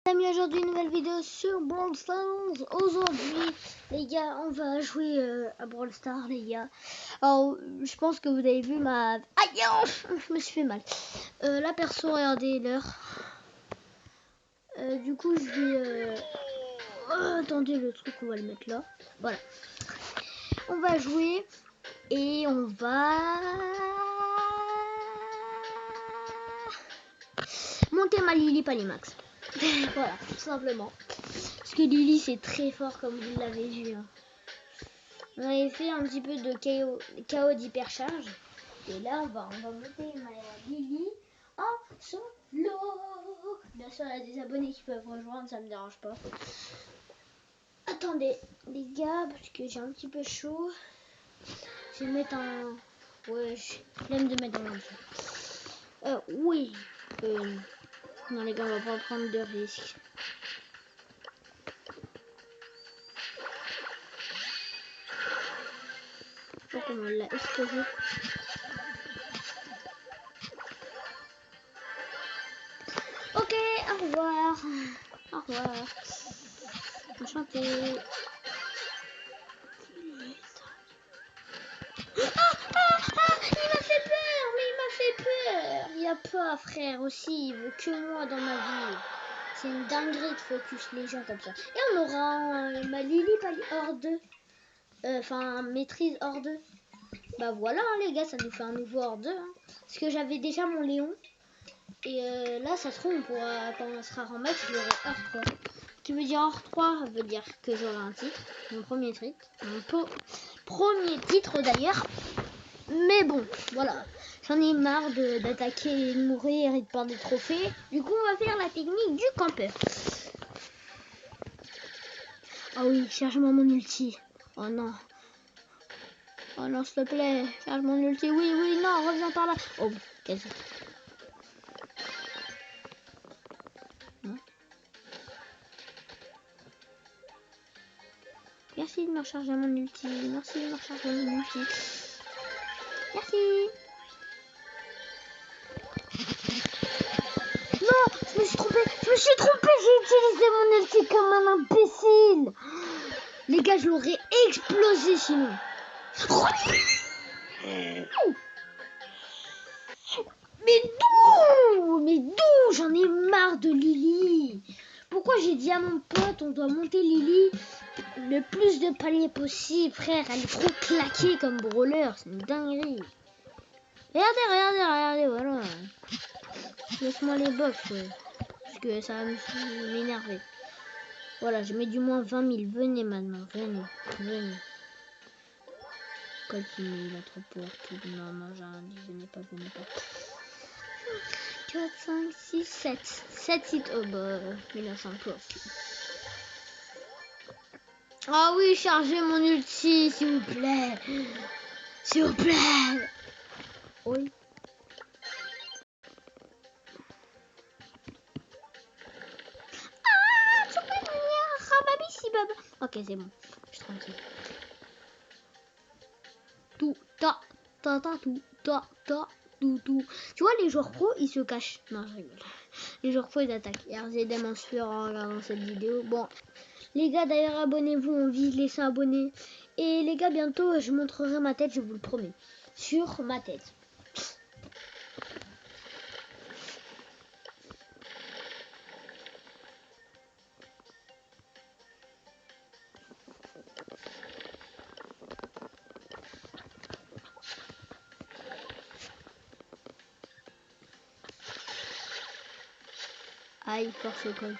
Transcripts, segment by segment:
Amis, aujourd'hui une nouvelle vidéo sur Brawl Stars. Aujourd'hui les gars, on va jouer à Brawl Stars les gars. Alors je pense que vous avez vu ma... Aïe, je me suis fait mal. La perso, regardez l'heure. Du coup je vais... attendez, le truc, on va le mettre là. Voilà. On va jouer et on va... monter ma Lily Palimax. Voilà, tout simplement. Parce que Lily c'est très fort comme vous l'avez vu. Hein. On avait fait un petit peu de chaos d'hypercharge. Et là on va monter ma Lily en solo. Bien sûr il y a des abonnés qui peuvent rejoindre, ça me dérange pas. Attendez les gars, parce que j'ai un petit peu chaud. Je vais mettre un... Ouais, j'aime de mettre un... oui. Non les gars, on va pas prendre de risques. Oh, comment on l'a explosé. Ok, au revoir. Au revoir. Enchanté. Il m'a fait peur, mais il m'a fait peur. Il y a pas, frère, aussi. Il veut que moi dans ma vie. C'est une dinguerie de focus les gens comme ça. Et on aura ma Lily hors 2. Enfin, maîtrise hors 2. Bah voilà, hein, les gars, ça nous fait un nouveau hors 2. Hein. Parce que j'avais déjà mon Léon. Et là, ça se trouve, on pourra, quand on sera en match, j'aurai hors 3. Qui veut dire hors 3 veut dire que j'aurai un titre. Mon premier titre. Mon premier titre d'ailleurs. Mais bon, voilà. J'en ai marre d'attaquer et de mourir et de perdre des trophées. Du coup, on va faire la technique du campeur. Ah oui, charge-moi mon ulti. Oh non. Oh non, s'il te plaît. Charge mon ulti. Oui, oui, non, reviens par là. Oh, quasi. Merci de me recharger mon ulti. Merci de me recharger mon ulti. Merci. Non, je me suis trompée. J'ai utilisé mon ulti comme un imbécile. Les gars, je l'aurais explosé sinon. Mais d'où j'en ai marre de Lily. Pourquoi j'ai dit à mon pote, on doit monter Lily le plus de paliers possible, frère. Elle est trop claquée comme brawler, c'est une dinguerie. Regardez, voilà. Laisse-moi les box, ouais. Parce que ça va m'énerver. Voilà, je mets du moins 20 000. Venez maintenant, venez. Quand il a trop peur, tout. Non, j'ai rien dit, venez pas. 4, 5, 6, 7. 7 sites. Oh bah, il a 5 plus. Ah oui, chargez mon ulti, s'il vous plaît. Oui. Ok, c'est bon. Je suis tranquille. Tout. Tu vois, les joueurs pro, ils se cachent. Non, je rigole. Les joueurs pro, ils attaquent. Et RZM en sueur en regardant cette vidéo. Bon, les gars, d'ailleurs, abonnez-vous. On vise les 100 abonnés. Et les gars, bientôt, je montrerai ma tête, je vous le promets. Sur ma tête. Aïe, force Colt.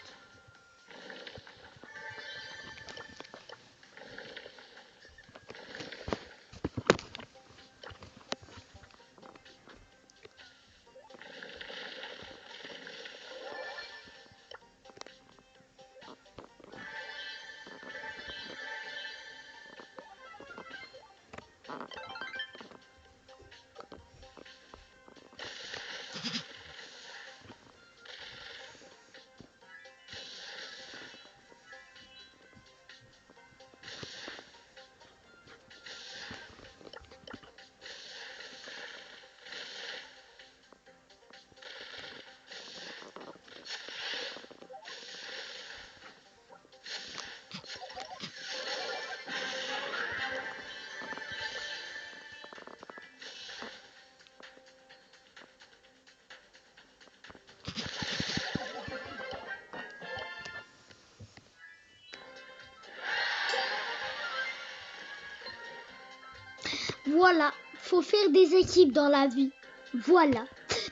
Voilà, faut faire des équipes dans la vie. Voilà.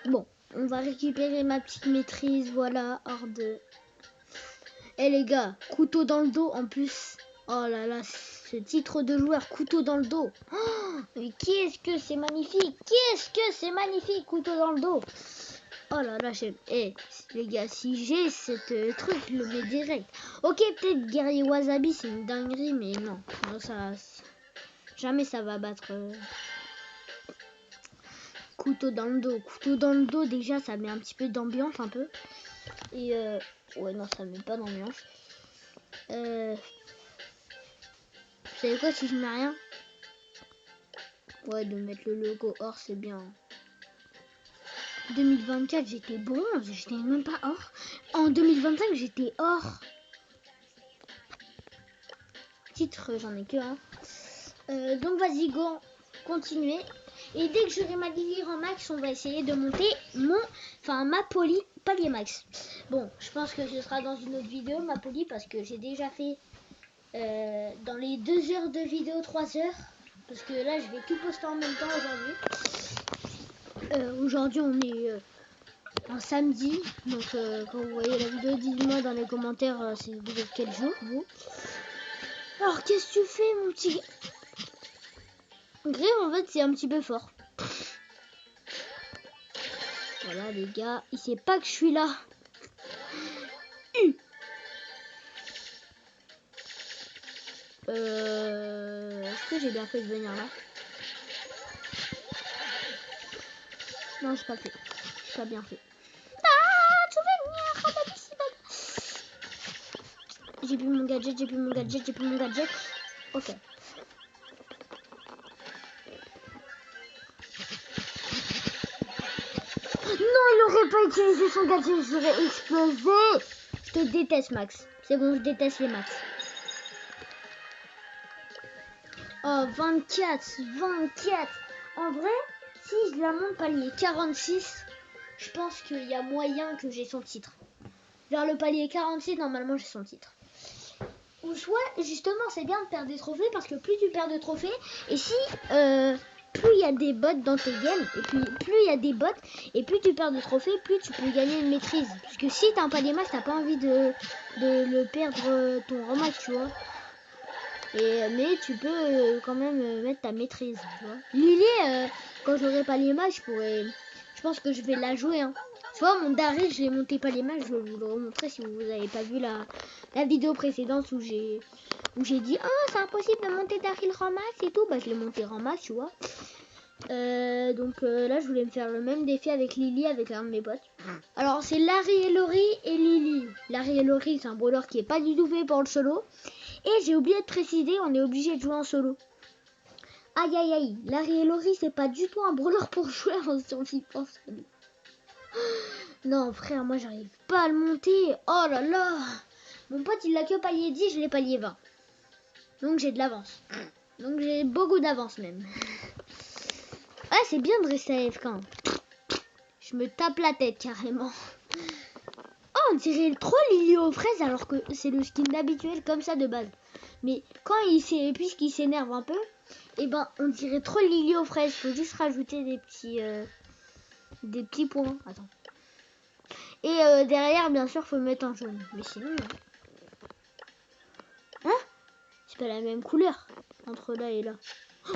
Bon, on va récupérer ma petite maîtrise. Voilà, hors de... Eh les gars, couteau dans le dos en plus. Oh là là, ce titre de joueur, couteau dans le dos. Oh, mais qu'est-ce que c'est magnifique. Qu'est-ce que c'est magnifique, couteau dans le dos. Oh là là, j'aime. Eh, les gars, si j'ai cette truc, je le mets direct. Ok, peut-être guerrier wasabi, c'est une dinguerie, mais non. Non, ça... Jamais ça va battre... Couteau dans le dos. Couteau dans le dos, déjà, ça met un petit peu d'ambiance, un peu. Et ouais, non, ça met pas d'ambiance. Vous savez quoi, si je mets rien? Ouais, de mettre le logo or, c'est bien. 2024, j'étais bronze, j'étais même pas or. En 2025, j'étais or. Titre, j'en ai que un. Donc, vas-y, go, continuez. Et dès que j'aurai ma Lily en max, on va essayer de monter ma poly palier max. Bon, je pense que ce sera dans une autre vidéo, ma poly, parce que j'ai déjà fait dans les 2 heures de vidéo, 3 heures. Parce que là, je vais tout poster en même temps aujourd'hui. Aujourd'hui, on est un samedi. Donc, quand vous voyez la vidéo, dites-moi dans les commentaires vous êtes quel jour, vous. Alors, qu'est-ce que tu fais, mon petit... Gré, en fait, c'est un petit peu fort. Voilà, les gars, il sait pas que je suis là. Est-ce que j'ai bien fait de venir là? Non, j'ai pas fait. J'ai pas bien fait. Ah, tu veux venir? J'ai plus mon gadget, j'ai plus mon gadget, j'ai plus mon gadget. Ok. Non, il aurait pas utilisé son gadget, j'aurais explosé. Je te déteste, Max. C'est bon, je déteste les max. Oh, 24. En vrai, si je la monte palier 46, je pense qu'il y a moyen que j'ai son titre. Vers le palier 46, normalement, j'ai son titre. Ou soit, justement, c'est bien de perdre des trophées parce que plus tu perds de trophées, et si plus il y a des bots dans tes games, et puis plus il y a des bots, et plus tu perds de trophées, plus tu peux gagner une maîtrise. Parce que si t'as un palier max, t'as pas envie de le perdre ton remax, tu vois. Mais tu peux quand même mettre ta maîtrise, tu vois. Lily, quand j'aurai palier max, je pense que je vais la jouer, hein. Tu vois, mon Daryl, je l'ai monté palier max, je vais vous le remontrer si vous n'avez pas vu la vidéo précédente où j'ai dit c'est impossible de monter Daryl en max et tout. Bah je l'ai monté en max, tu vois. Donc là je voulais me faire le même défi avec Lily, avec un de mes potes. Alors c'est Larry et Laurie et Lily. Larry et Laurie, c'est un brawler qui est pas du tout fait pour le solo. Et j'ai oublié de préciser, on est obligé de jouer en solo. Aïe aïe aïe, Larry et Laurie c'est pas du tout un brawler pour jouer en solo. Non frère, moi j'arrive pas à le monter. Oh là là. Mon pote il l'a que palier 10, je l'ai palier 20. Donc j'ai de l'avance. Donc j'ai beaucoup d'avance même. Ouais, c'est bien de rester AFK. Je me tape la tête carrément. Oh, on dirait trop Lily aux fraises alors que c'est le skin habituel comme ça de base. Mais quand puisqu'il s'énerve un peu, et ben on dirait trop Lily aux fraises. Faut juste rajouter des petits points. Attends. Et derrière, bien sûr, faut le mettre en jaune. Mais sinon... Hein? C'est pas la même couleur entre là et là. Oh,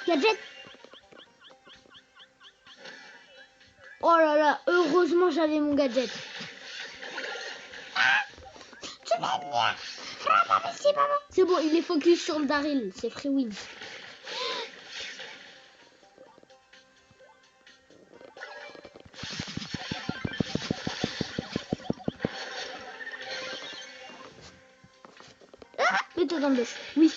gadget! Oh là là, heureusement j'avais mon gadget. Tu vas venir. C'est bon, il est focus sur le Daryl. C'est free win. Mets-toi dans le bush. Oui.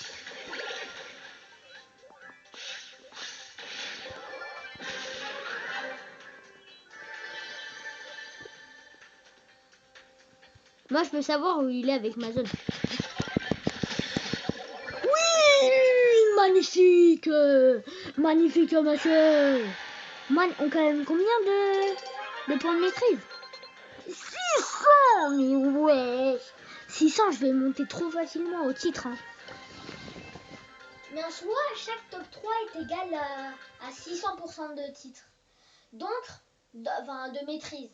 Moi, je peux savoir où il est avec ma zone. Oui, magnifique. Magnifique, monsieur. On quand même combien de points de maîtrise? 600. Mais ouais. 600, je vais monter trop facilement au titre. Hein. Mais en soi, chaque top 3 est égal à 600% de titres. Donc, de maîtrise,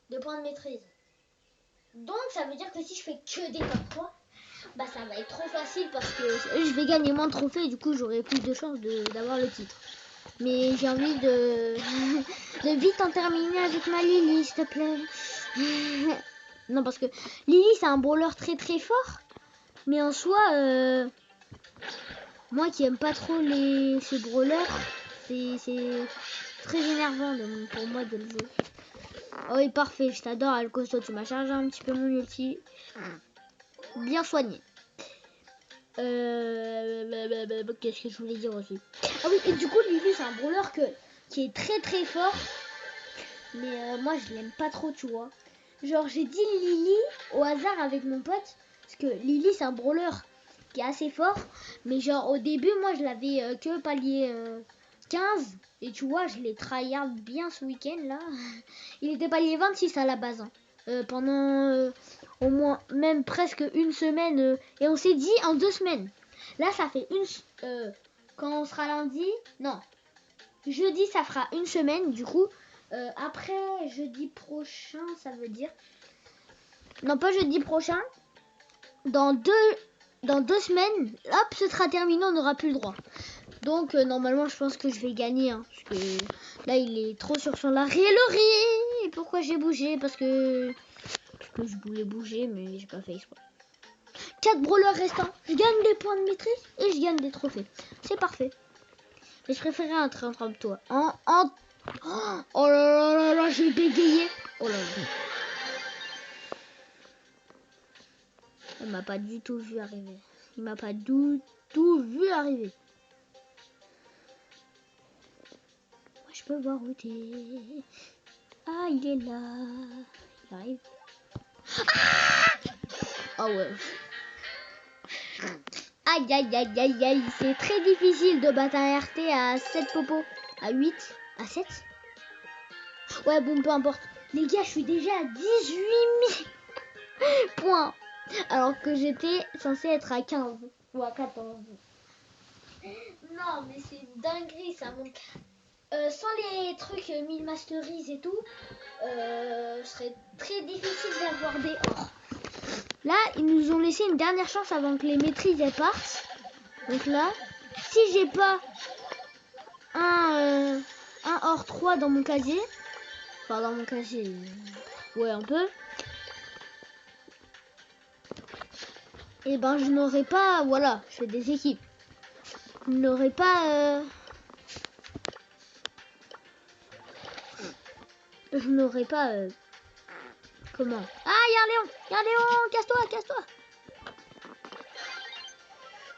de points de maîtrise. Donc, ça veut dire que si je fais que des top 3, bah ça va être trop facile parce que je vais gagner moins de trophées et du coup j'aurai plus de chances d'avoir le titre. Mais j'ai envie de de vite en terminer avec ma Lily, s'il te plaît. Non, parce que Lily c'est un brawler très très fort, mais en soi, moi qui aime pas trop ces brawlers, c'est très énervant pour moi de le jouer. Oh oui, parfait, je t'adore, Alcosto, tu m'as chargé un petit peu mon ulti. Bien soigné. Qu'est-ce que je voulais dire aussi? Ah oui, et du coup, Lily, c'est un brawler qui est très très fort. Mais moi, je l'aime pas trop, tu vois. Genre, j'ai dit Lily au hasard avec mon pote. Parce que Lily, c'est un brawler qui est assez fort. Mais genre, au début, moi, je l'avais que palier 15. Et tu vois, je l'ai tryhard bien ce week-end, là. Il était palier 26 à la base. Hein. Pendant au moins, même presque une semaine. Et on s'est dit en 2 semaines. Là, ça fait quand on sera lundi... Non. Jeudi, ça fera une semaine, du coup. Après jeudi prochain, ça veut dire... Non, pas jeudi prochain. Dans deux semaines, hop, ce sera terminé, on n'aura plus le droit. Donc, normalement, je pense que je vais gagner. Hein, parce que là, il est trop sur son arrêt. Et pourquoi j'ai bougé? Parce que je voulais bouger, mais j'ai pas fait exprès. 4 brawlers restants. Je gagne des points de maîtrise et je gagne des trophées. C'est parfait. Mais je préférais un train de toi. Oh là là là, j'ai bégayé. Oh là là. Il m'a pas du tout vu arriver. Il m'a pas du tout vu arriver. Moi, je peux voir où t'es. Ah, il est là. Il arrive. Ah ouais. Aïe, aïe, aïe, aïe, aïe. C'est très difficile de battre un RT à 7 popos. À 8. À 7. Ouais, bon, peu importe. Les gars, je suis déjà à 18 000 points. Alors que j'étais censée être à 15 ou à 14. Non, mais c'est une dinguerie, ça manque. Sans les trucs 1000 masteries et tout, ce serait très difficile d'avoir des ors. Là, ils nous ont laissé une dernière chance avant que les maîtrises elles partent. Donc là, si j'ai pas un or 3 dans mon casier, enfin dans mon casier, ouais un peu, et ben je n'aurai pas, voilà, je fais des équipes. Je n'aurai pas... je n'aurai pas... comment? Ah, il y a un lion! Il y a un lion! Casse-toi, casse-toi!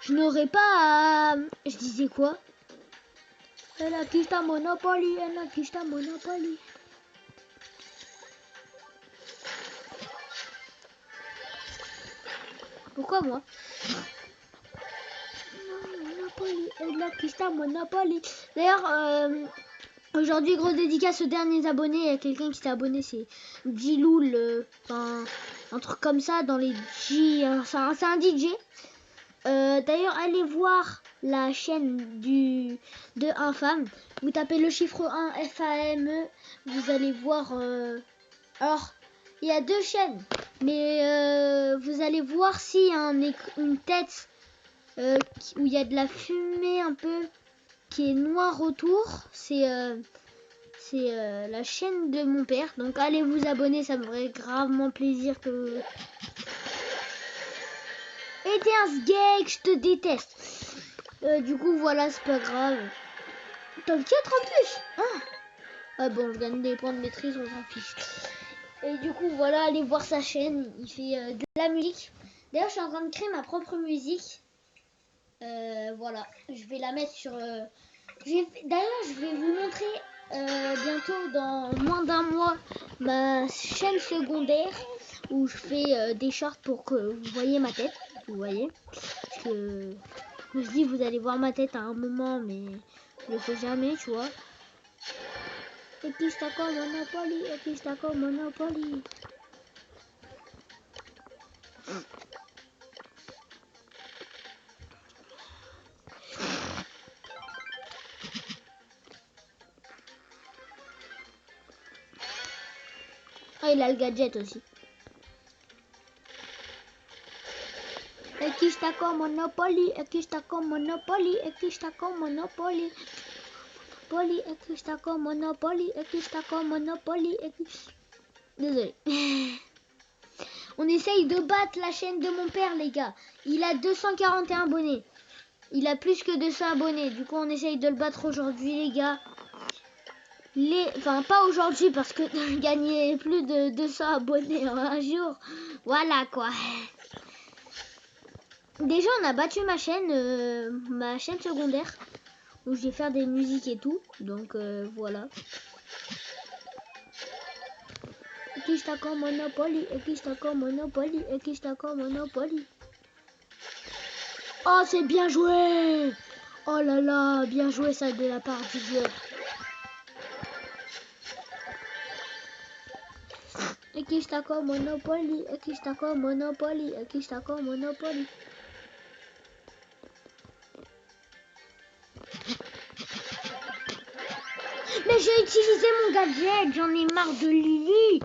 Je n'aurai pas à... Je disais quoi? Elle a qui ta Monopoly, elle a qui ta Monopoly. Pourquoi moi? Monopoly, elle a qui ta Monopoly. D'ailleurs, aujourd'hui, grosse dédicace aux derniers abonnés. Il y a quelqu'un qui s'est abonné, c'est Giloul, enfin, un truc comme ça dans les G. C'est un DJ. D'ailleurs, allez voir la chaîne de Infâme. Vous tapez le chiffre 1 FAME. Vous allez voir. Alors, il y a 2 chaînes. Mais vous allez voir s'il y a une tête où il y a de la fumée un peu qui est noire autour. C'est la chaîne de mon père. Donc allez vous abonner, ça me ferait gravement plaisir que... Et t'es un sgeg, je te déteste. Du coup voilà, c'est pas grave. Top 4 en plus. Ah bon, je gagne des points de maîtrise, on s'en fiche. Et du coup voilà, allez voir sa chaîne. Il fait de la musique. D'ailleurs je suis en train de créer ma propre musique. Voilà, je vais la mettre sur... D'ailleurs je vais vous montrer bientôt dans moins d'un mois ma chaîne secondaire où je fais des shorts pour que vous voyez ma tête. Vous voyez, parce que je me dis vous allez voir ma tête à un moment, mais je le fais jamais, tu vois. Et puis c'est encore Monopoly, et puis c'est encore Monopoly. Ah, il a le gadget aussi. Ekistako Monopoly, Ekistako Monopoly, Ekistako Monopoly. Poly, Ekistako Monopoly, Ekistako Monopoly, Désolé. On essaye de battre la chaîne de mon père, les gars. Il a 241 abonnés. Il a plus que 200 abonnés. Du coup, on essaye de le battre aujourd'hui, les gars. Enfin, pas aujourd'hui, parce que gagner plus de 200 abonnés en un jour. Voilà, quoi. Déjà, on a battu ma chaîne secondaire. Où je vais faire des musiques et tout. Donc, voilà. Ekistako Monopoly, Ekistako Monopoly, Ekistako Monopoly. Oh, c'est bien joué! Oh là là, bien joué ça de la part du joueur. Ekistako Monopoly, Ekistako Monopoly, Ekistako Monopoly. Mais j'ai utilisé mon gadget, j'en ai marre de Lily.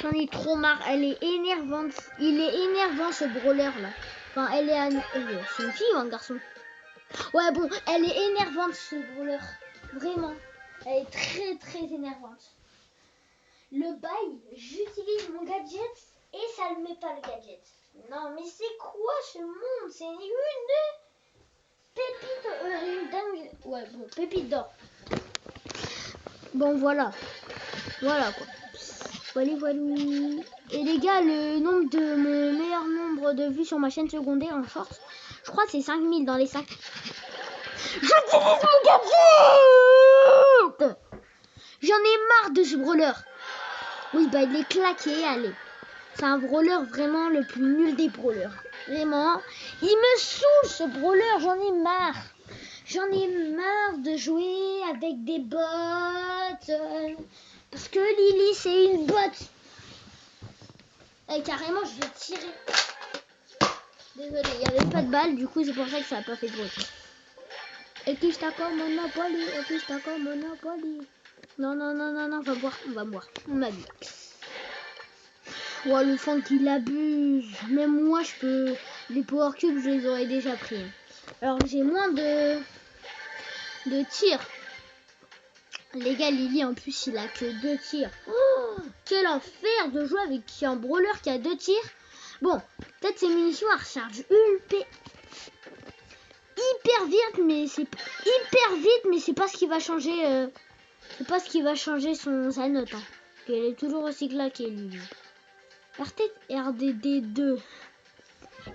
J'en ai trop marre, elle est énervante. Il est énervant ce brawler là. Enfin, elle est... C'est une fille ou un garçon? Ouais, bon, elle est énervante ce brawler. Vraiment. Elle est très très énervante. Le bail, j'utilise mon gadget et ça ne met pas le gadget. Non, mais c'est quoi ce monde? C'est une pépite, une dingue. Ouais, bon, pépite d'or. Bon, voilà. Voilà quoi. Voilà, voilà. Et les gars, le nombre de mon meilleur nombre de vues sur ma chaîne secondaire en short, je crois que c'est 5000 dans les 5. J'utilise mon gadget! J'en ai marre de ce brawler. Oui, bah il est claqué, allez. C'est un brawler vraiment le plus nul des brawlers. Vraiment. Il me saoule ce brawler, j'en ai marre. J'en ai marre de jouer avec des bots. Parce que Lily, c'est une botte. Et carrément, je vais tirer. Désolé, il n'y avait pas de balle, du coup, c'est pour ça que ça n'a pas fait de bruit. Ekistako Monopoly, Ekistako Monopoly. Non, non, non, non, non, on va boire. On m'a dit. Oh, le fond qu'il abuse. Même moi, je peux... Les Power Cubes, je les aurais déjà pris. Alors, j'ai moins de tirs. Les gars, Lily, en plus, il a que 2 tirs. Oh, quel enfer de jouer avec un brawler qui a 2 tirs. Bon, peut-être ses munitions, elles rechargent hyper vite, mais c'est pas ce qui va changer. C'est pas ce qui va changer sa note. Hein. Elle est toujours aussi claquée, Lily. RDD2.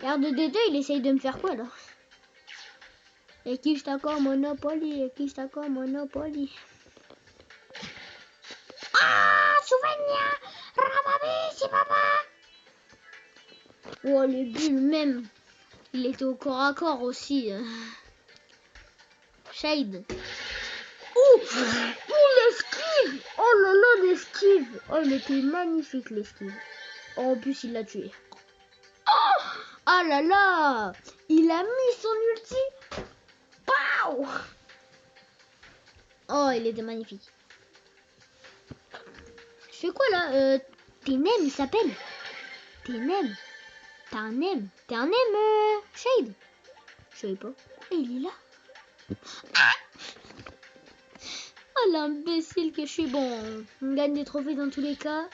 RDD2, il essaye de me faire quoi, là? Ekistako Monopoly, Ekistako Monopoly. Ah, souvenir! Rababi, c'est papa! Oh, le bulle même. Il était au corps à corps aussi. Shade. Oh, l'esquive! Oh là là, l'esquive! Oh, il était magnifique, l'esquive. Oh, en plus, il l'a tué. Oh, ah là là! Il a mis son ulti. Pow! Oh, il était magnifique. Je fais quoi là? Tenem, il s'appelle. Tenem. T'as un nem. T'es un nem, Shade? Je savais pas. Et il est là. Ah, oh, l'imbécile que je suis. Bon, on gagne des trophées dans tous les cas.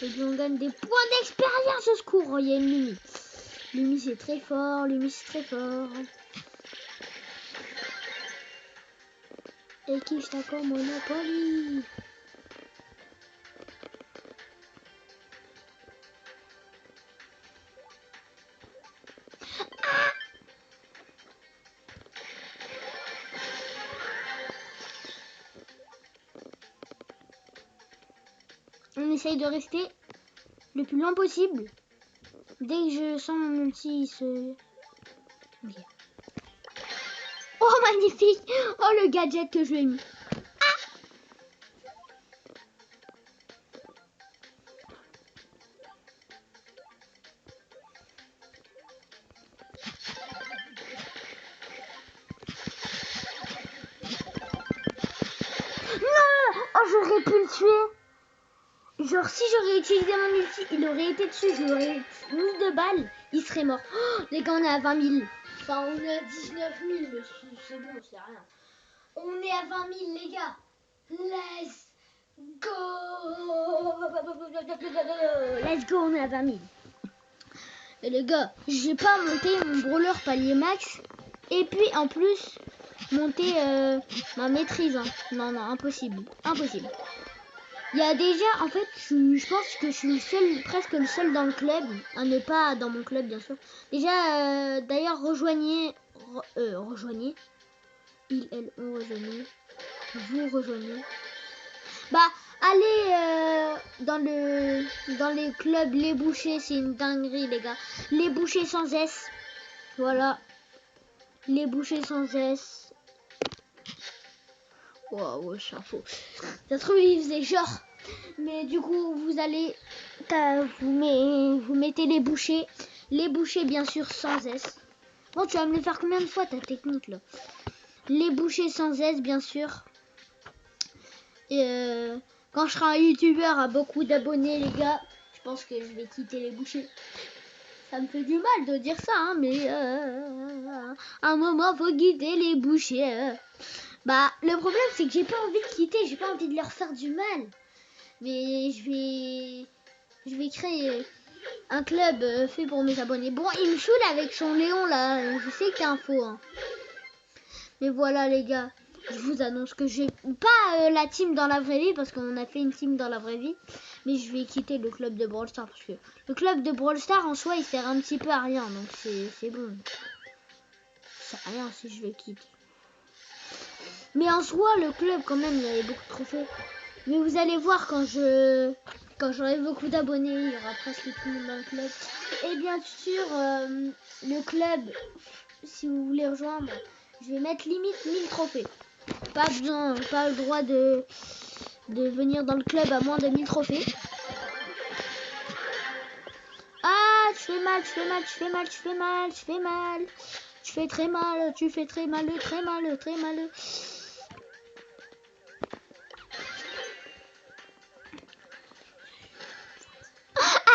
Et puis on gagne des points d'expérience au secours. Oh, il y a une Lumi. Lumi, c'est très fort. Lumi, c'est très fort. Ekistako Monopoly. On essaye de rester le plus lent possible. Dès que je sens mon ulti, il se... Okay. Oh, magnifique! Oh, le gadget que je lui ai mis. Ah! Non! Oh, j'aurais pu le tuer. Genre, si j'aurais utilisé mon ulti, il aurait été dessus, je lui aurais mis 2 balles, il serait mort. Oh, les gars, on est à 20 000. Enfin, on est à 19 000, mais c'est bon, c'est rien. On est à 20 000, les gars. Let's go. Let's go, on est à 20 000. Et les gars, j'ai pas monté mon brawler palier max. Et puis, en plus, monter ma maîtrise. Hein. Non, non, impossible. Impossible. Il y a déjà, en fait, je pense que je suis le seul, presque le seul dans le club, à ne pas dans mon club, bien sûr. Déjà, d'ailleurs, rejoignez, ils, elles, on rejoignez, vous rejoignez. Bah, allez dans les clubs, les bouchers, c'est une dinguerie, les gars. Les bouchers sans S, voilà. Les bouchers sans S. Waouh, ouais, c'est un faux. Ça se trouve, ils faisaient genre. Mais du coup, vous allez, vous mettez les bouchées bien sûr sans S. Bon, tu vas me le faire combien de fois ta technique là? Les bouchées sans S bien sûr. Et quand je serai un youtubeur à beaucoup d'abonnés les gars, je pense que je vais quitter les bouchées. Ça me fait du mal de dire ça, hein, mais à un moment faut quitter les bouchées. Bah, le problème c'est que j'ai pas envie de quitter, j'ai pas envie de leur faire du mal. Mais je vais créer un club fait pour mes abonnés. Bon, il me saoule avec son Léon là. Je sais que t'es un faux. Hein. Mais voilà les gars. Je vous annonce que j'ai pas la team dans la vraie vie. Parce qu'on a fait une team dans la vraie vie. Mais je vais quitter le club de Brawl Stars. Parce que le club de Brawl Stars en soi il sert un petit peu à rien. Donc c'est bon. Ça sert à rien si je le quitte. Mais en soi le club quand même il y avait beaucoup de trophées. Mais vous allez voir quand j'aurai beaucoup d'abonnés, il y aura presque tout le monde dans le club. Et bien sûr, le club, si vous voulez rejoindre, je vais mettre limite 1000 trophées. Pas le droit de venir dans le club à moins de 1000 trophées. Ah, tu fais mal. Tu fais très mal.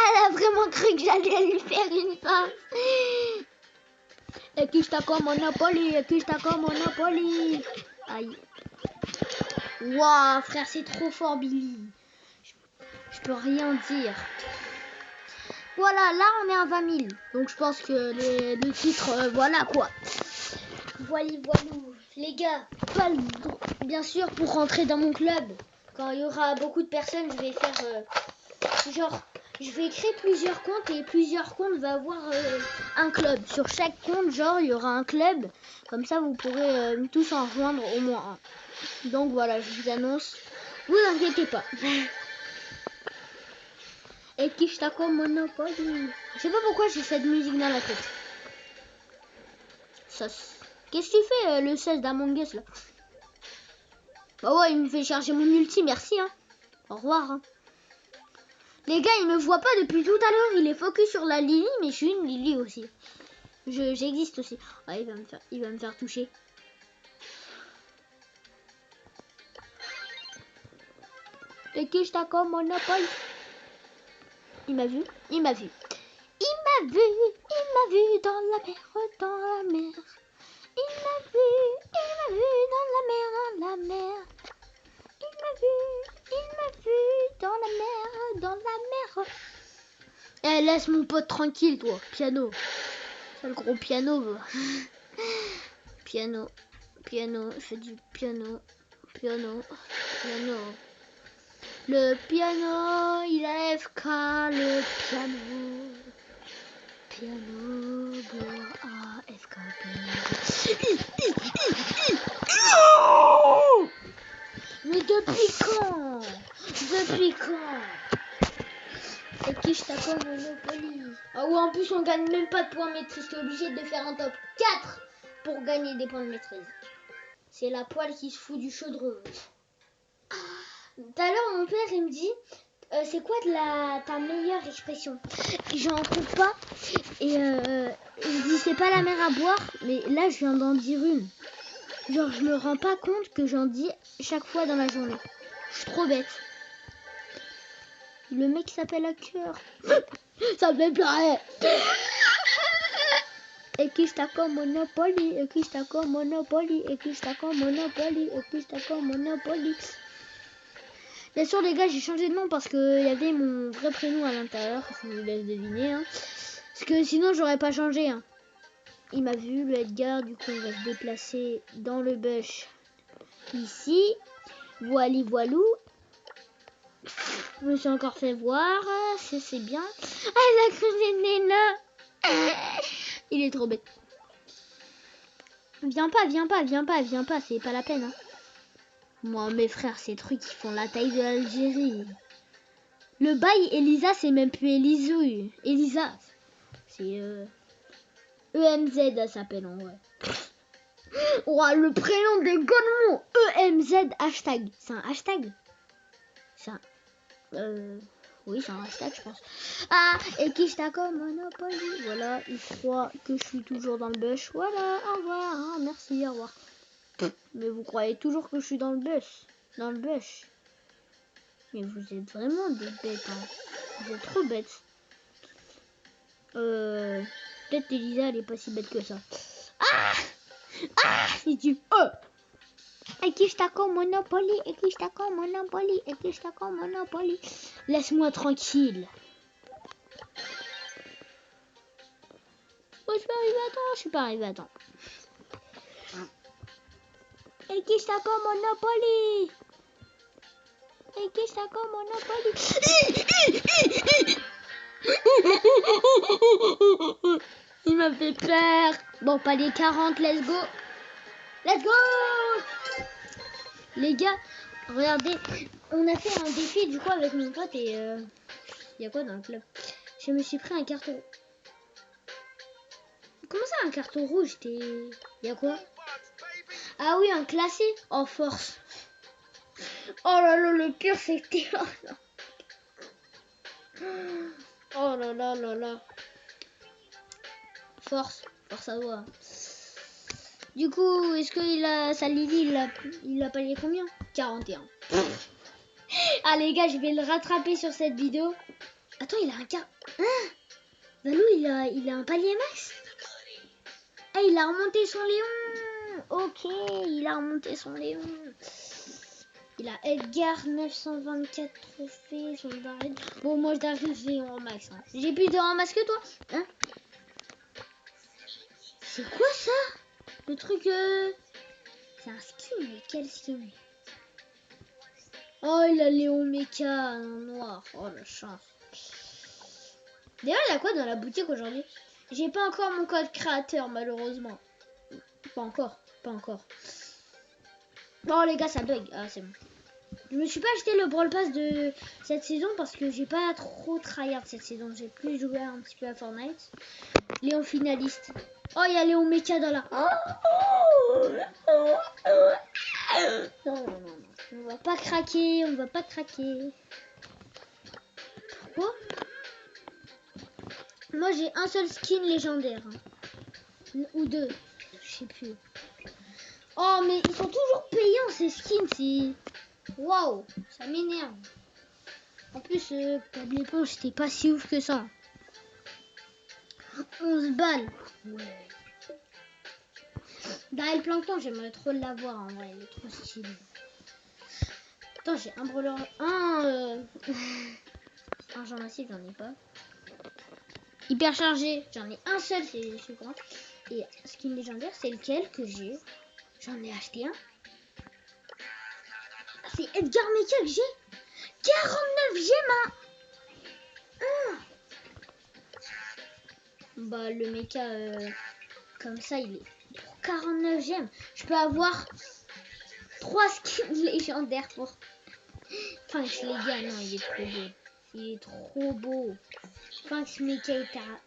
Elle a vraiment cru que j'allais lui faire une passe. Et qui t'a comme Monopoly. Aïe. Waouh, frère, c'est trop fort, Billy. Je peux rien dire. Voilà, là, on est à 20 000. Donc, je pense que le titre, voilà, quoi. Voilà. Les gars, bien sûr, pour rentrer dans mon club, quand il y aura beaucoup de personnes, je vais faire je vais créer plusieurs comptes et plusieurs comptes vont avoir un club. Sur chaque compte, genre, il y aura un club. Comme ça, vous pourrez tous en rejoindre au moins un. Donc voilà, je vous annonce. Vous inquiétez pas. Et qui je t'accorde Monopoly. Je sais pas pourquoi j'ai cette musique dans la tête. Qu'est-ce que tu fais le 16 d'Among Us là? Bah ouais, il me fait charger mon ulti, merci hein. Au revoir hein. Les gars, il me voit pas depuis tout à l'heure. Il est focus sur la Lily, mais je suis une Lily aussi. J'existe aussi. Ah, il va me faire toucher. Et qui je t'accorde Monopoly. Il m'a vu dans la mer, Il m'a vu dans la mer. Il m'a vu dans la mer. Il m'a vu dans la mer. Eh, laisse mon pote tranquille, toi. Piano. C'est le gros piano. Piano. Je fais du piano. Le piano, il a FK, le piano, gloire à FK, Mais depuis quand? Et qui je t'accorde Monopoly? Ah ouais, en plus on gagne même pas de points de maîtrise, t'es obligé de faire un top 4 pour gagner des points de maîtrise. C'est la poêle qui se fout du chaudron. Tout à l'heure mon père il me dit c'est quoi ta meilleure expression? J'en trouve pas. Et je dis c'est pas la mer à boire, mais là je viens d'en dire une. Genre je me rends pas compte que j'en dis chaque fois dans la journée. Je suis trop bête. Le mec s'appelle Hacker. Ça me fait pleurer. Et qui stacko Monopoly, et qui stacko Monopoly, et qui stacko Monopoly, et qui stacko Monopoly. Bien sûr les gars, j'ai changé de nom parce que il y avait mon vrai prénom à l'intérieur, si je vous laisse deviner. Hein. Parce que sinon j'aurais pas changé. Hein. Il m'a vu le Edgar, du coup on va se déplacer dans le bush. Ici, voili voilou. Je me suis encore fait voir, c'est bien. Ah la Nena. Il est trop bête. Viens pas, c'est pas la peine. Hein. Moi, mes frères, ces trucs, ils font la taille de l'Algérie. Le bail, Elisa, c'est même plus Elisou. Elisa, c'est EMZ, elle s'appelle en vrai. Oh, le prénom des golemons. EMZ hashtag. C'est un hashtag? C'est un... Oui, c'est un hashtag, je pense. Ah, et qui comme Monopoly. Voilà, il croit que je suis toujours dans le bush. Voilà, au revoir. Hein, merci, au revoir. Mais vous croyez toujours que je suis dans le bush. Dans le bush. Mais vous êtes vraiment des bêtes. Hein. Vous êtes trop bêtes. Peut-être Elisa, elle est pas si bête que ça. Ah, ah, si tu... Oh. Et qui Monopoly, et qui Monopoly, et qui Monopoly. Laisse-moi tranquille. Oh, je suis pas arrivé à temps, je suis pas arrivé à temps. Et qui Monopoly. Et qui Monopoly. Il m'a fait peur. Bon, pas les 40, let's go. Let's go. Les gars, regardez, on a fait un défi du coup avec mon pote et il y a quoi dans le club? Je me suis pris un carton. Comment ça un carton rouge? Il y a quoi? Ah oui, un classé en force. Oh là là, le pire c'était... Oh là là là là. Force à toi. Du coup, est-ce qu'il a sa Lily, il a payé combien? 41. Ah les gars, je vais le rattraper sur cette vidéo. Attends, il a un car... Hein? Valou, il a un palier max. Ah, il a remonté son Léon. Ok, il a remonté son Léon. Il a Edgar 924 trophées, son barrette. Bon, moi j'arrive Léon en max. Hein. J'ai plus de en max que toi. Hein? C'est quoi ça? Le truc... C'est un skin, mais quel skin? Oh, il a Léon Mecha en noir. Oh, la chance. D'ailleurs, il y a quoi dans la boutique aujourd'hui? J'ai pas encore mon code créateur, malheureusement. Pas encore. Bon, les gars, ça bug. Ah, c'est bon. Je me suis pas acheté le Brawl Pass de cette saison parce que j'ai pas trop tryhard cette saison. J'ai plus joué un petit peu à Fortnite. Léon finaliste. Oh, il y a Léon Mecha dans la... Non. On va pas craquer. Pourquoi? Moi, j'ai un seul skin légendaire. Hein. Ou deux. Je sais plus. Oh, mais ils sont toujours payants, ces skins. C'est... Waouh, ça m'énerve. En plus, Pab l'éponge, c'était pas si ouf que ça. 11 balles. Ouais. Daryl Plankton, j'aimerais trop l'avoir en vrai, il est trop stylé. Attends, j'ai un brawler. Un genre massif, j'en ai pas. Hyper chargé, j'en ai un seul, c'est grand. Et skin légendaire, c'est lequel que j'ai? J'en ai acheté un. C'est Edgar Mecha que j'ai. 49 gemmes. Bah le mecha comme ça il est pour 49 gemmes. Je peux avoir 3 skins légendaires pour... Finks les gars, non il est trop beau. Il est trop beau. Finks mecha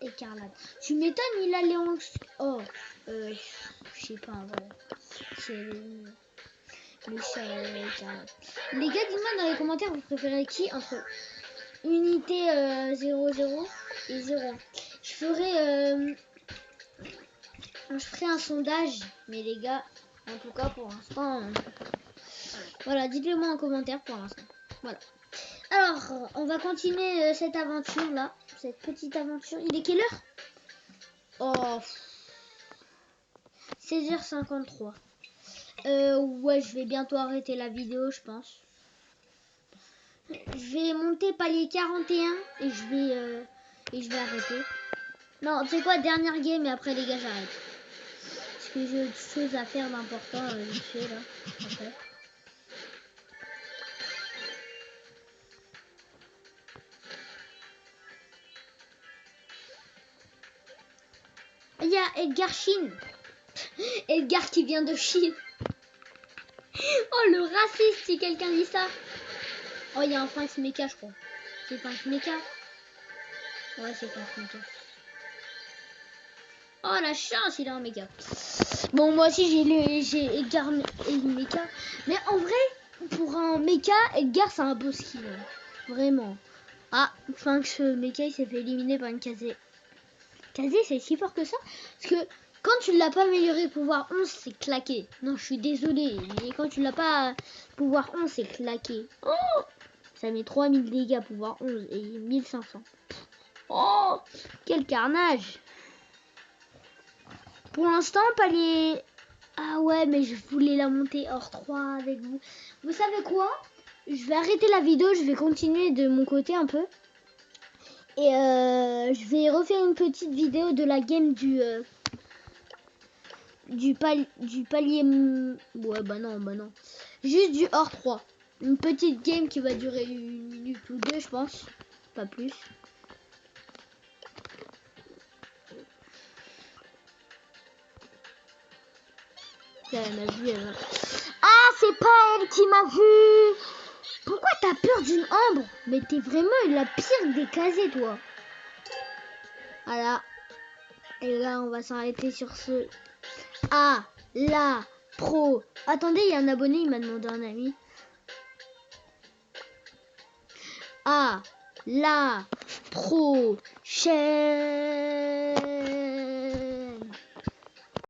écarlate. Tu m'étonnes, il a Léon... Oh, je sais pas en vrai. C'est... Les gars, dites-moi dans les commentaires, vous préférez qui entre unité 00 et 0. Je ferai un sondage, mais les gars, en tout cas pour l'instant, voilà, dites-le moi en commentaire pour l'instant. Voilà. Alors, on va continuer cette aventure là. Cette petite aventure. Il est quelle heure? Oh, 16h53. Ouais, je vais bientôt arrêter la vidéo, je pense. Je vais monter palier 41 et je vais arrêter. Non, tu sais quoi, dernière game et après les gars, j'arrête. Parce que j'ai autre chose à faire d'important, vite fait là. Après. Il y a Edgar Chine. Edgar qui vient de Chine. Oh, le raciste, si quelqu'un dit ça. Oh, il y a un Prince Mecha, je crois. C'est Prince Mecha. Ouais, c'est Prince Mecha. Oh, la chance, il est en Mecha. Bon, moi aussi, j'ai Edgar et Mecha. Mais en vrai, pour un Mecha, Edgar, c'est un beau skill. Vraiment. Ah, enfin que ce Mecha, il s'est fait éliminer par une Kazé. Kazé, c'est si fort que ça. Parce que quand tu l'as pas amélioré pouvoir 11, c'est claqué. Non, je suis désolée. Mais quand tu l'as pas pouvoir 11, c'est claqué. Oh, ça met 3000 dégâts pouvoir 11 et 1500. Oh, quel carnage. Pour l'instant, pas les... Ah ouais, mais je voulais la monter hors 3 avec vous. Vous savez quoi? Je vais arrêter la vidéo, je vais continuer de mon côté un peu. Et je vais refaire une petite vidéo de la game du palier... Ouais, bah non. Juste du hors 3. Une petite game qui va durer 1 minute ou 2, je pense. Pas plus. Là, elle m'a vu, elle va... Ah, c'est pas elle qui m'a vu. Pourquoi t'as peur d'une ombre? Mais t'es vraiment la pire des casés, toi. Voilà. Et là, on va s'arrêter sur ce... Ah, la pro. Attendez, il y a un abonné, il m'a demandé un ami. Ah, la prochaine.